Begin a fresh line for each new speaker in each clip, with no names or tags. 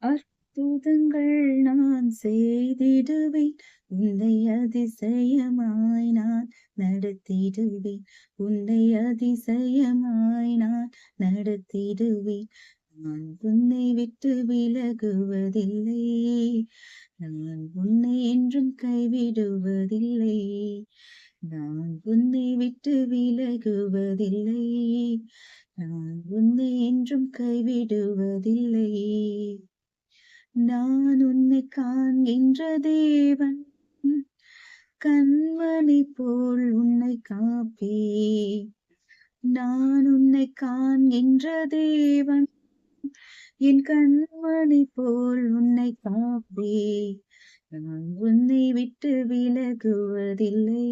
அற்புதங்கள் நான் செய்திடுவேன். உன்னை அதிசயமாய் நான் நடத்திடுவேன். உன்னை அதிசயமாய் நான் நடத்திடுவேன். நான் உன்னை விட்டு விலகுவதில்லை. நான் உன்னை என்றும் கைவிடுவதில்லை. நான் உன்னை விட்டு விலகுவதில்லை. நான் உன்னை என்றும் கைவிடுவதில்லை. நான் உன்னை காண்கின்ற தேவன். கண்மணி போல் உன்னை காப்பேன். நான் உன்னை காண்கின்ற தேவன். என் கண்மணி போல் உன்னை காப்பேன். நான் உன்னை விட்டு விலகுவதில்லை.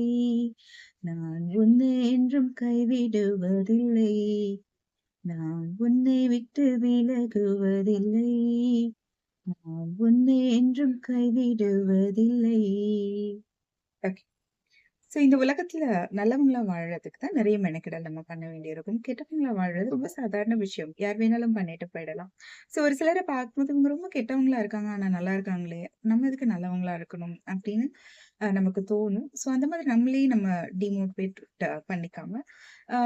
நான் உன்னை என்றும் கைவிடுவதில்லை. நான் உன்னை விட்டு விலகுவதில்லை. நான் உன்னை என்றும் கைவிடுவதில்லை. ஓகே. ஸோ இந்த உலகத்துல நல்லவங்களா வாழறதுக்கு தான் நிறைய மெனக்கெடல் நம்ம பண்ண வேண்டியிருக்கும். கெட்டவங்களா வாழ்றது ரொம்ப சாதாரண விஷயம். யார் வேணாலும் பண்ணிட்டு போயிடலாம். ஸோ ஒரு சிலர பார்க்கும்போது இவங்க ரொம்ப கெட்டவங்களா இருக்காங்க. ஆனா நல்லா இருக்காங்களே! நம்ம எதுக்கு நல்லவங்களா இருக்கணும்? அப்படின்னு நமக்கு தோணும். ஸோ அந்த மாதிரி நம்மளே நம்ம டிமோட்டிவேட் பண்ணிக்காம, அ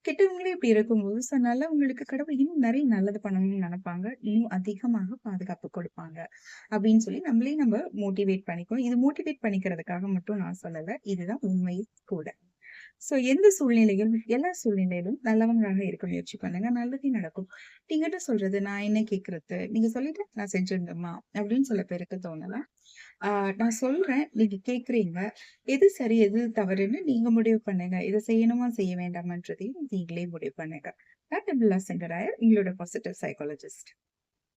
கெட்டவங்களே இப்படி இருக்கும்போது, ஸோ நல்லவங்களுக்கு கடவுள் இன்னும் நிறைய நல்லது பண்ணணும்னு நெனைப்பாங்க. இன்னும் அதிகமாக பாதுகாப்பு கொடுப்பாங்க. அப்படின்னு சொல்லி நம்மளே நம்ம மோட்டிவேட் பண்ணிக்குவோம். இது மோட்டிவேட் பண்ணிக்கிறதுக்காக மட்டும் நான் சொல்லல. இதுதான் உண்மையும் கூட. ஸோ எந்த சூழ்நிலையிலும், எல்லா சூழ்நிலையிலும் நல்லவங்களாக இருக்க முயற்சி பண்ணுங்க. நல்லதே நடக்கும். நீங்கட்ட சொல்றது, நான் என்ன கேட்கறது? நீங்க சொல்லிட்டு நான் செஞ்சிருந்தேம்மா அப்படின்னு சில பேருக்கு தோணலாம். ஆ நான் சொல்றேன். நீங்க கேட்கிறீங்க. எது சரி, எது தவறுன்னு நீங்க முடிவு பண்ணுங்க. இத செய்யணுமா, செய்ய வேண்டாமான்றதையும் நீங்களே முடிவு பண்ணுங்க. நான் டிம்பிளா செங்கராயர், உங்களோட பாசிட்டிவ் சைக்காலஜிஸ்ட்.